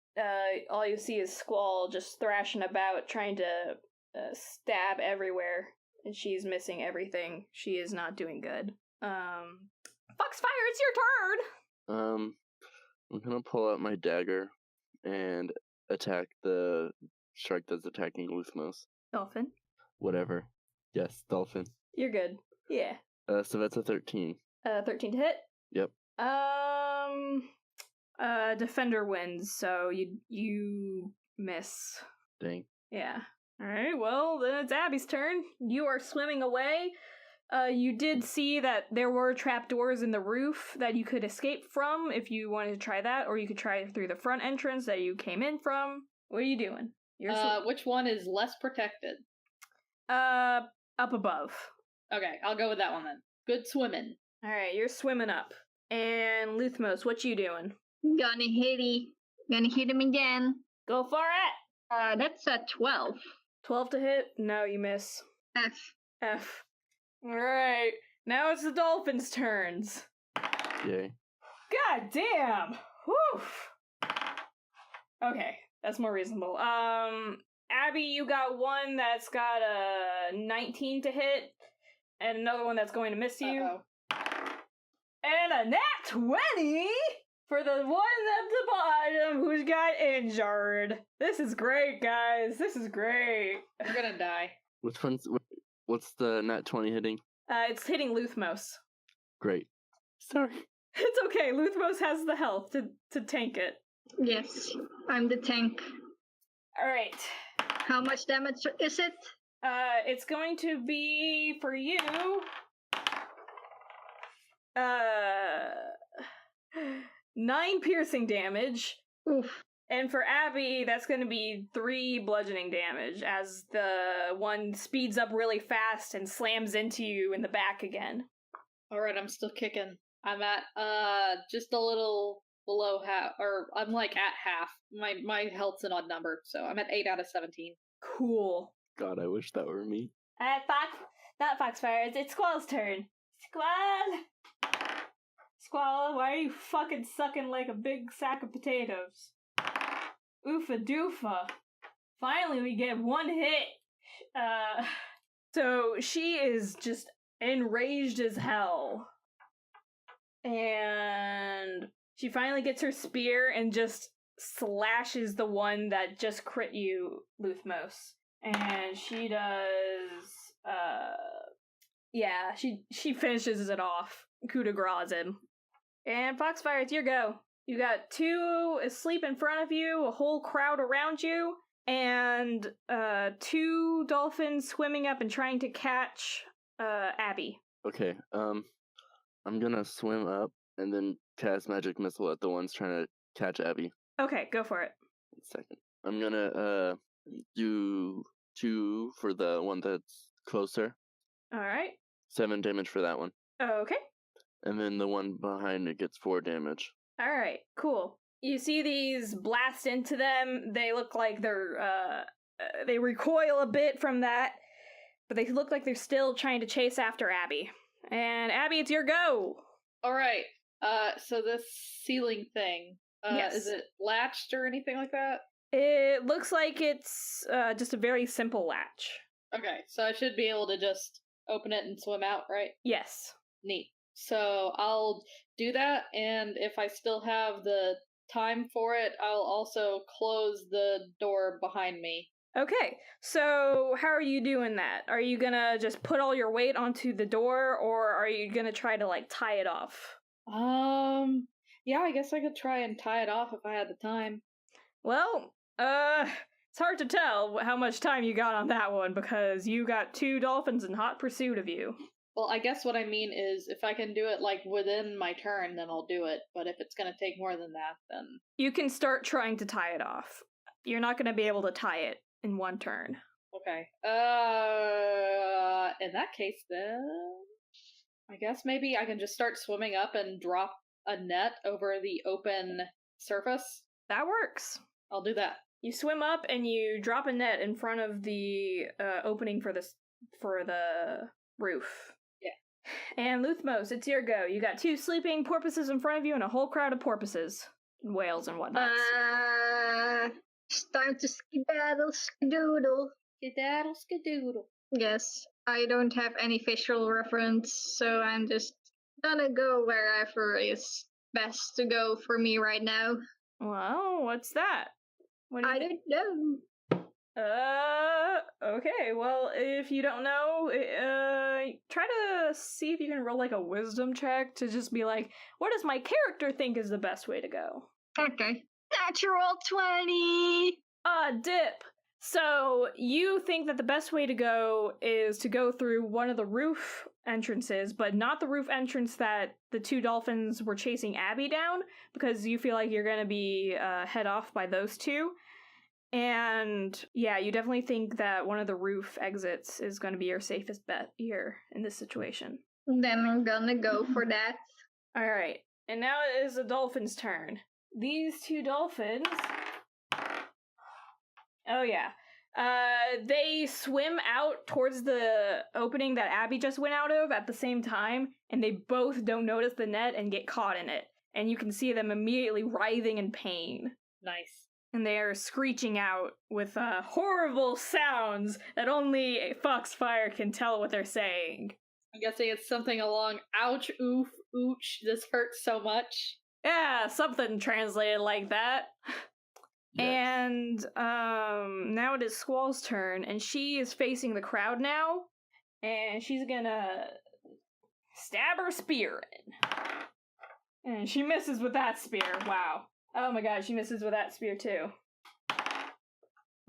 All you see is Squall just thrashing about, trying to stab everywhere. And she's missing everything. She is not doing good. Foxfire, it's your turn! I'm gonna pull out my dagger and attack the shark that's attacking Luthmos. Dolphin. Whatever. Yes, dolphin. You're good. Yeah. So that's a 13. 13 to hit? Yep. Defender wins, so you miss. Dang. Yeah. Alright, well, then it's Abby's turn. You are swimming away. You did see that there were trapdoors in the roof that you could escape from if you wanted to try that, or you could try through the front entrance that you came in from. What are you doing? Which one is less protected? Up above. Okay, I'll go with that one then. Good swimming. Alright, you're swimming up. And Luthmos, what you doing? Gonna hit him again. Go for it! That's a 12. 12 to hit? No, you miss. F. Alright, now it's the dolphins' turns. Yay. God damn! Whew! Okay, that's more reasonable. Abby, you got one that's got a 19 to hit, and another one that's going to miss you. Uh-oh. And a nat 20 for the one at the bottom who's got injured. This is great, guys. This is great. You're gonna die. What's the nat 20 hitting? It's hitting Luthmos. Great. Sorry. It's okay. Luthmos has the health to tank it. Yes, I'm the tank. Alright. How much damage is it? It's going to be for you. 9 piercing damage. Oof. And for Abby, that's going to be 3 bludgeoning damage as the one speeds up really fast and slams into you in the back again. Alright, I'm still kicking. I'm at, just a little below half, or I'm like at half. My health's an odd number, so I'm at 8 out of 17. Cool. God, I wish that were me. Not Foxfire, it's Squall's turn. Squall, why are you fucking sucking like a big sack of potatoes? Oofa doofa. Finally we get one hit. So she is just enraged as hell. And she finally gets her spear and just slashes the one that just crit you, Luthmos. And she does, she finishes it off. Coup de grace him. And Foxfire, it's your go. You got 2 asleep in front of you, a whole crowd around you, and 2 dolphins swimming up and trying to catch Abby. Okay, I'm gonna swim up and then cast magic missile at the ones trying to catch Abby. Okay, go for it. 1 second. I'm gonna do 2 for the one that's closer. Alright. 7 damage for that one. Okay. And then the one behind it gets 4 damage. Alright, cool. You see these blast into them. They look like they recoil a bit from that, but they look like they're still trying to chase after Abby. And Abby, it's your go! Alright, so this ceiling thing, Yes. Is it latched or anything like that? It looks like it's just a very simple latch. Okay, so I should be able to just open it and swim out, right? Yes. Neat. So I'll do that, and if I still have the time for it, I'll also close the door behind me. Okay, so how are you doing that? Are you gonna just put all your weight onto the door, or are you gonna try to, like, tie it off? Yeah, I guess I could try and tie it off if I had the time. Well, It's hard to tell how much time you got on that one because you got 2 dolphins in hot pursuit of you. Well, I guess what I mean is if I can do it, like, within my turn, then I'll do it. But if it's gonna take more than that, then... You can start trying to tie it off. You're not going to be able to tie it in 1 turn. Okay. In that case, then... I guess maybe I can just start swimming up and drop a net over the open surface? That works. I'll do that. You swim up and you drop a net in front of the opening for the roof. Yeah. And Luthmos, it's your go. You got 2 sleeping porpoises in front of you and a whole crowd of porpoises. Whales and whatnot. It's time to skedaddle, skedoodle. Skedaddle, skedoodle. Yes, I don't have any visual reference, so I'm just gonna go wherever is best to go for me right now. Well, what's that? What do you I think? don't know. Okay, well, if you don't know, try to see if you can roll, like, a wisdom check to just be like, what does my character think is the best way to go? Okay. Natural 20! Dip! So, you think that the best way to go is to go through one of the roof entrances, but not the roof entrance that the 2 dolphins were chasing Abby down, because you feel like you're gonna be, head off by those 2. And yeah, you definitely think that one of the roof exits is going to be your safest bet here in this situation. Then I'm gonna go for that. Alright, and now it is the dolphin's turn. These 2 dolphins... Oh yeah. They swim out towards the opening that Abby just went out of at the same time, and they both don't notice the net and get caught in it. And you can see them immediately writhing in pain. Nice. And they are screeching out with horrible sounds that only Foxfire can tell what they're saying. I'm guessing it's something along, ouch, oof, ooch, this hurts so much. Yeah, something translated like that. Yes. And now it is Squall's turn, and she is facing the crowd now, and she's gonna stab her spear in. And she misses with that spear, wow. Oh my god, she misses with that spear too.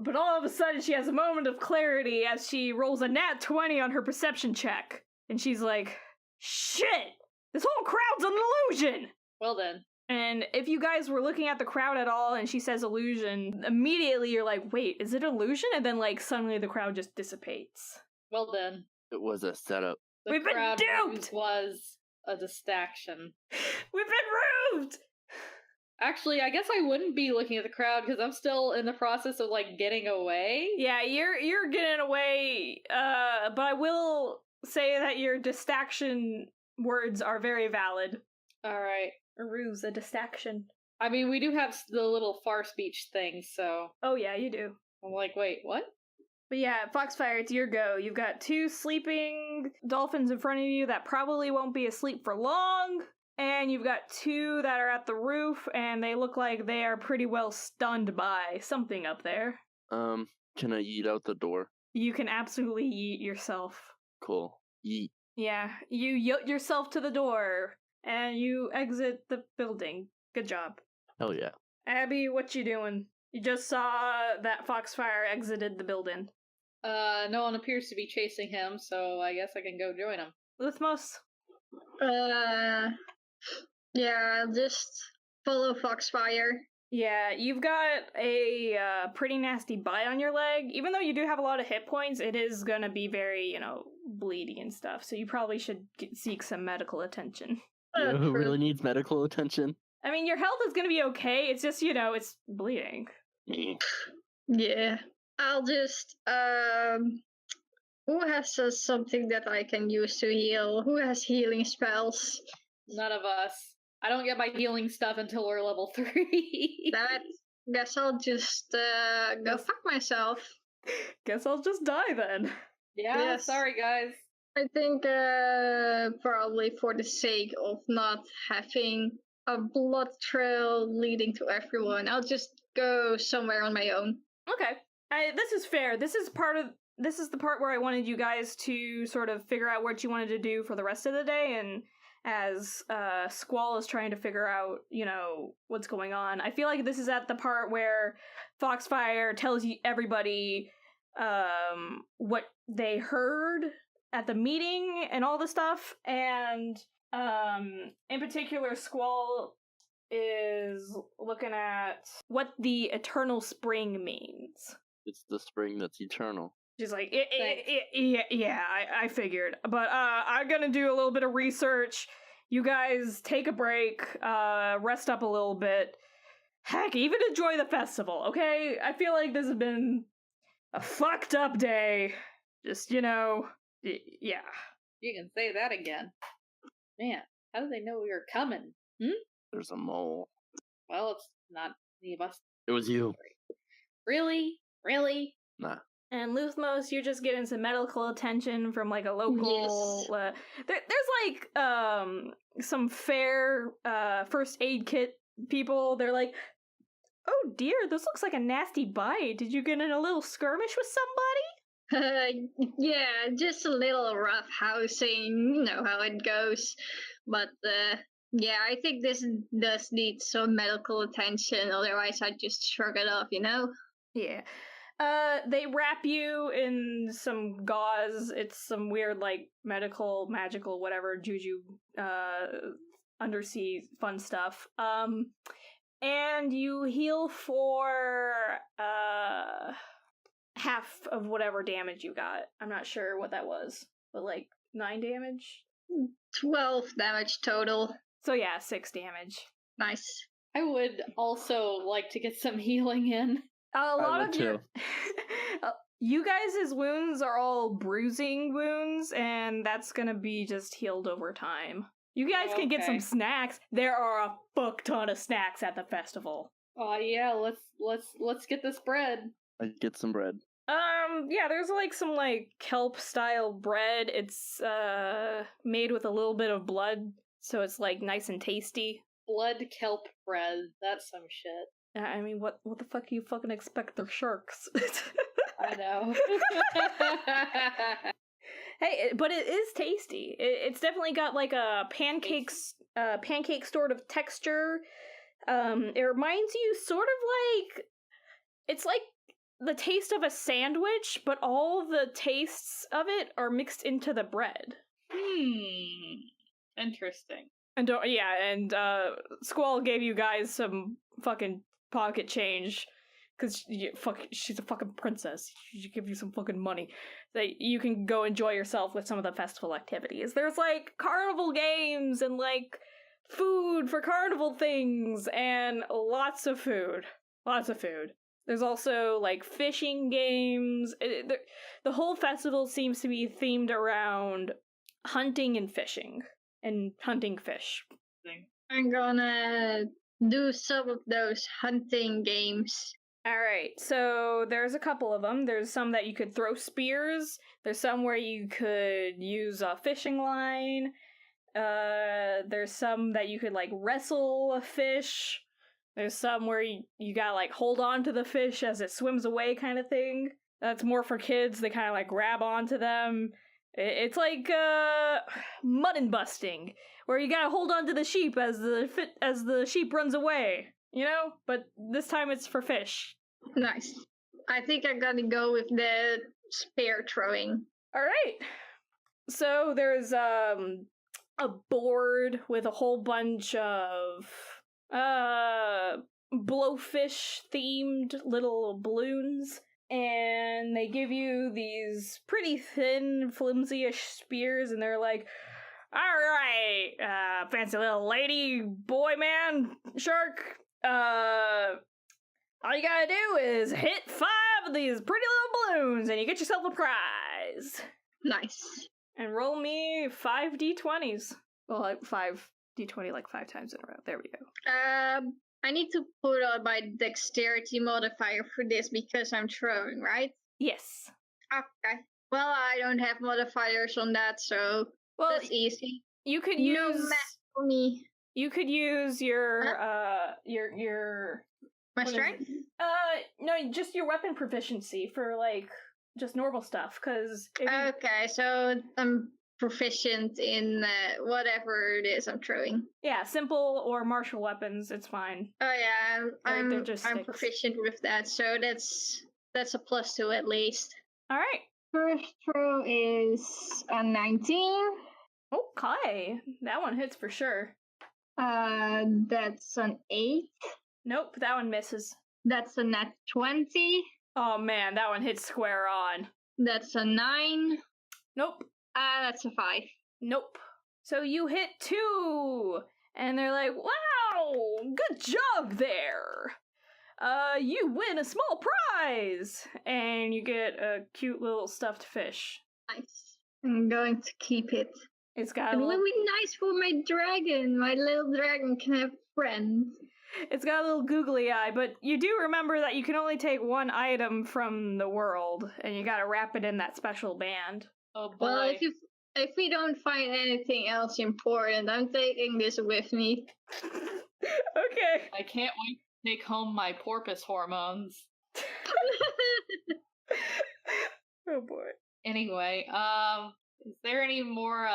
But all of a sudden she has a moment of clarity as she rolls a nat 20 on her perception check. And she's like, shit! This whole crowd's an illusion! Well then. And if you guys were looking at the crowd at all and she says illusion, immediately you're like, wait, is it illusion? And then like suddenly the crowd just dissipates. Well then. It was a setup. The We've been crowd duped! was a distraction. We've been roofed! Actually, I guess I wouldn't be looking at the crowd because I'm still in the process of like getting away. Yeah, you're getting away, but I will say that your distraction words are very valid. Alright. A ruse, a distraction. I mean, we do have the little far speech thing, so... Oh yeah, you do. I'm like, wait, what? But yeah, Foxfire, it's your go. You've got 2 sleeping dolphins in front of you that probably won't be asleep for long. And you've got 2 that are at the roof, and they look like they are pretty well stunned by something up there. Can I yeet out the door? You can absolutely yeet yourself. Cool. Yeet. Yeah, you yote yourself to the door, and you exit the building. Good job. Hell yeah. Abby, what you doing? You just saw that Foxfire exited the building. No one appears to be chasing him, so I guess I can go join him. Luthmos? Yeah, I'll just follow Foxfire. Yeah, you've got a pretty nasty bite on your leg. Even though you do have a lot of hit points, it is gonna be very, bleedy and stuff. So you probably should seek some medical attention. You know who True. really needs medical attention? I mean, your health is gonna be okay. It's just, it's bleeding. Yeah. I'll just, who has something that I can use to heal? Who has healing spells? None of us. I don't get my healing stuff until we're level 3. That, guess I'll just, go fuck myself. Guess I'll just die then. Yeah, Yes. sorry guys. I think, probably for the sake of not having a blood trail leading to everyone, I'll just go somewhere on my own. Okay. This is fair. This is the part where I wanted you guys to sort of figure out what you wanted to do for the rest of the day, and as Squall is trying to figure out, what's going on. I feel like this is at the part where Foxfire tells everybody what they heard at the meeting and all the stuff, and in particular, Squall is looking at what the eternal spring means. It's the spring that's eternal. She's like, yeah, I figured. But I'm gonna do a little bit of research. You guys take a break, rest up a little bit. Heck, even enjoy the festival, okay? I feel like this has been a fucked up day. Just, yeah. You can say that again. Man, how do they know we were coming? There's a mole. Well, it's not any of us. It was you. Really? Really? Nah. And Luthmos, you're just getting some medical attention from like a local. Yes. There's like some fair first aid kit people. They're like, oh dear, this looks like a nasty bite. Did you get in a little skirmish with somebody? Yeah, just a little rough housing. You know how it goes. But yeah, I think this does need some medical attention. Otherwise, I'd just shrug it off. Yeah. They wrap you in some gauze. It's some weird, like, medical, magical, whatever, juju, undersea fun stuff. And you heal for, half of whatever damage you got. I'm not sure what that was, but, like, 9 damage? 12 damage total. So yeah, 6 damage. Nice. I would also like to get some healing in. A lot would of your... you guys' wounds are all bruising wounds, and that's gonna be just healed over time. You guys can get some snacks. There are a fuck ton of snacks at the festival. Oh yeah, let's get this bread. I get some bread. Yeah, there's like some like kelp style bread. It's made with a little bit of blood, so it's like nice and tasty. Blood kelp bread. That's some shit. I mean, what the fuck do you fucking expect? They're sharks. I know. Hey, but it is tasty. It's definitely got like a pancake sort of texture. It reminds you sort of like, it's like the taste of a sandwich, but all the tastes of it are mixed into the bread. Interesting. And Squall gave you guys some fucking pocket change, because she's a fucking princess. She should give you some fucking money that you can go enjoy yourself with some of the festival activities. There's like carnival games and like food for carnival things and lots of food. There's also like fishing games. The whole festival seems to be themed around hunting and fishing and hunting fish. I'm gonna do some of those hunting games. Alright, so there's a couple of them. There's some that you could throw spears. There's some where you could use a fishing line. There's some that you could like wrestle a fish. There's some where you gotta like hold on to the fish as it swims away kind of thing. That's more for kids. They kind of like grab onto them. It's like mutton busting, where you gotta hold on to the sheep as the sheep runs away, But this time it's for fish. Nice. I think I'm gonna go with the spear throwing. All right. So there's a board with a whole bunch of blowfish themed little balloons. And they give you these pretty thin, flimsy-ish spears, and they're like, alright, fancy little lady, boy, man, shark, all you gotta do is hit 5 of these pretty little balloons, and you get yourself a prize. Nice. And roll me 5 d20s. Well, like 5 d20, like 5 times in a row. There we go. I need to put on my dexterity modifier for this because I'm throwing, right? Yes. Okay. Well, I don't have modifiers on that, so that's easy. You could No use math for me. You could use your My strength? No, just your weapon proficiency for like just normal stuff. Because okay, so I'm proficient in whatever it is I'm throwing. Yeah, simple or martial weapons, it's fine. Oh yeah, They're just I'm sticks. proficient with that, so that's a +2 at least. All right. First throw is a 19. Okay, that one hits for sure. That's an 8. Nope, that one misses. That's a nat 20. Oh man, that one hits square on. That's a 9. Nope. That's a 5. Nope. So you hit 2, and they're like, "Wow, good job there. You win a small prize, and you get a cute little stuffed fish. Nice. I'm going to keep it. It's got It a will little, be nice for my dragon. My little dragon can have friends. it's got a little googly eye, but you do remember that you can only take one item from the world, and you gotta wrap it in that special band. Oh boy. Well, if we don't find anything else important, I'm taking this with me. Okay. I can't wait to take home my porpoise hormones. Oh boy. Anyway, is there any more,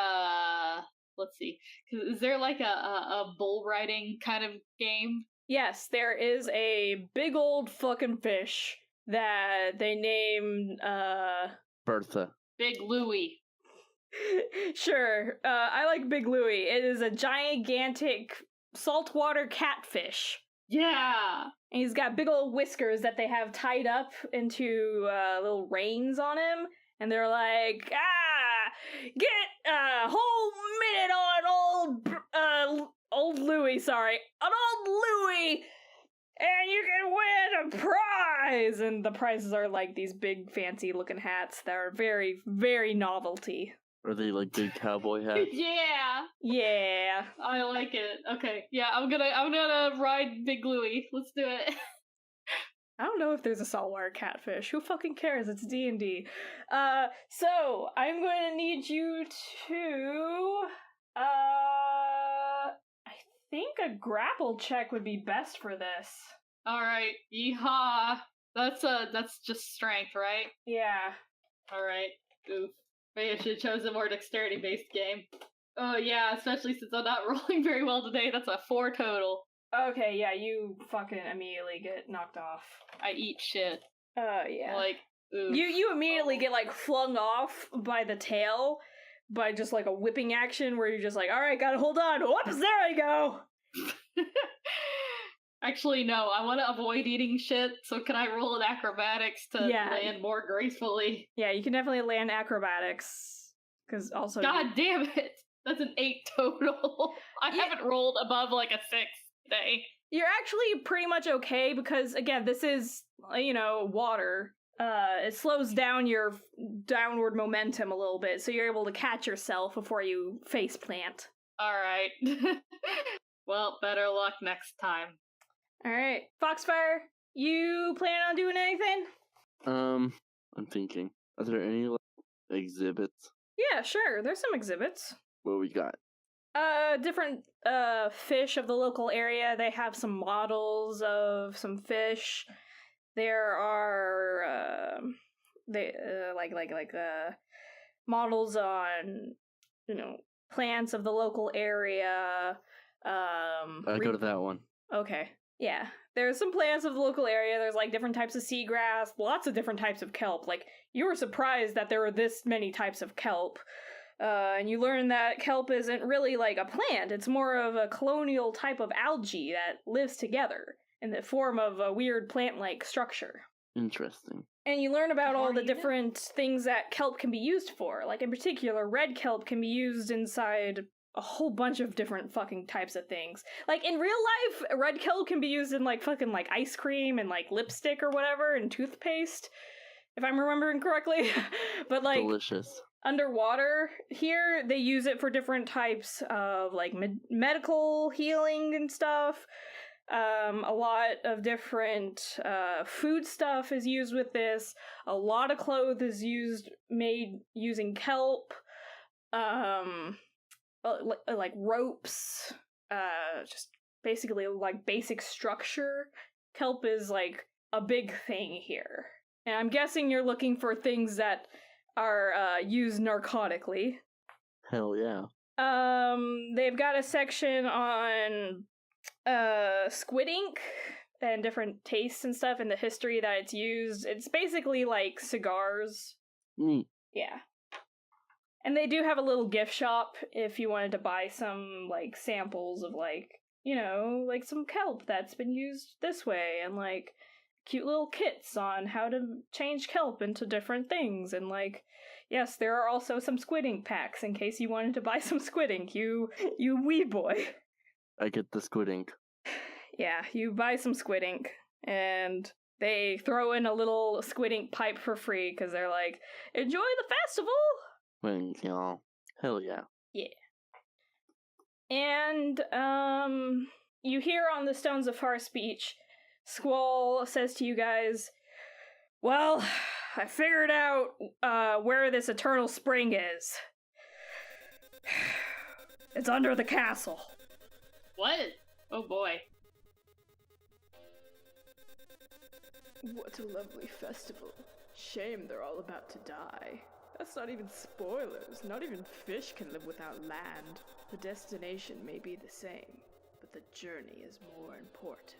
let's see, is there like a bull riding kind of game? Yes, there is a big old fucking fish that they named, Bertha. Big Louie. Sure, I like Big Louie. It is a gigantic saltwater catfish. Yeah! And he's got big old whiskers that they have tied up into little reins on him. And they're like, get a whole minute on old Louie, sorry. On old Louie! And you can win a prize! And the prizes are like these big fancy looking hats that are very, very novelty. Are they like big cowboy hats? Yeah! Yeah. I like it. Okay, yeah, I'm gonna ride Big Louie. Let's do it. I don't know if there's a saltwater catfish. Who fucking cares? It's D&D. So I'm going to need you to, I think a grapple check would be best for this. Alright, yeehaw. That's just strength, right? Yeah. Alright, oof. Maybe I should have chosen a more dexterity-based game. Oh yeah, especially since I'm not rolling very well today. That's a 4 total. Okay, yeah, you fucking immediately get knocked off. I eat shit. Yeah. Like, oof. You immediately get, like, flung off by the tail by just, like, a whipping action where you're just like, alright, gotta hold on. Whoops, there I go! Actually, no, I want to avoid eating shit, so can I roll an acrobatics to land more gracefully? Yeah, you can definitely land acrobatics. Because also... God damn it! That's an 8 total. I haven't rolled above, like, a 6 today. You're actually pretty much okay because, again, this is, water. It slows down your downward momentum a little bit, so you're able to catch yourself before you face plant. Alright. Well, better luck next time. Alright. Foxfire, you plan on doing anything? I'm thinking. Are there any exhibits? Yeah, sure. There's some exhibits. What we got? Different fish of the local area. They have some models of some fish. There are models on plants of the local area. I go to that one. Okay. Yeah. There's some plants of the local area. There's like different types of seagrass, lots of different types of kelp. Like you were surprised that there were this many types of kelp. And you learn that kelp isn't really like a plant. It's more of a colonial type of algae that lives together in the form of a weird plant-like structure. Interesting. And you learn about all the different things that kelp can be used for. Like in particular, red kelp can be used inside a whole bunch of different fucking types of things. Like in real life, red kelp can be used in like fucking like ice cream and like lipstick or whatever and toothpaste, if I'm remembering correctly. But like delicious. Underwater here, they use it for different types of like medical healing and stuff. A lot of different food stuff is used with this. A lot of clothes is made using kelp. Like ropes. Just basically like basic structure. Kelp is like a big thing here. And I'm guessing you're looking for things that are used narcotically. Hell yeah. They've got a section on squid ink and different tastes and stuff and the history that it's used. It's basically like cigars. Neat. Yeah. And they do have a little gift shop if you wanted to buy some, like, samples of, like, you know, like some kelp that's been used this way, and, like, cute little kits on how to change kelp into different things, and, like, yes, there are also some squid ink packs in case you wanted to buy some squid ink, you wee boy. I get the squid ink. Yeah, you buy some squid ink, and they throw in a little squid ink pipe for free, because they're like, enjoy the festival! Wings, y'all. Hell yeah. Yeah. And, you hear on the Stones of Far speech, Squall says to you guys, well, I figured out, where this eternal spring is. It's under the castle. What? Oh boy. What a lovely festival. Shame they're all about to die. That's not even spoilers. Not even fish can live without land. The destination may be the same, but the journey is more important.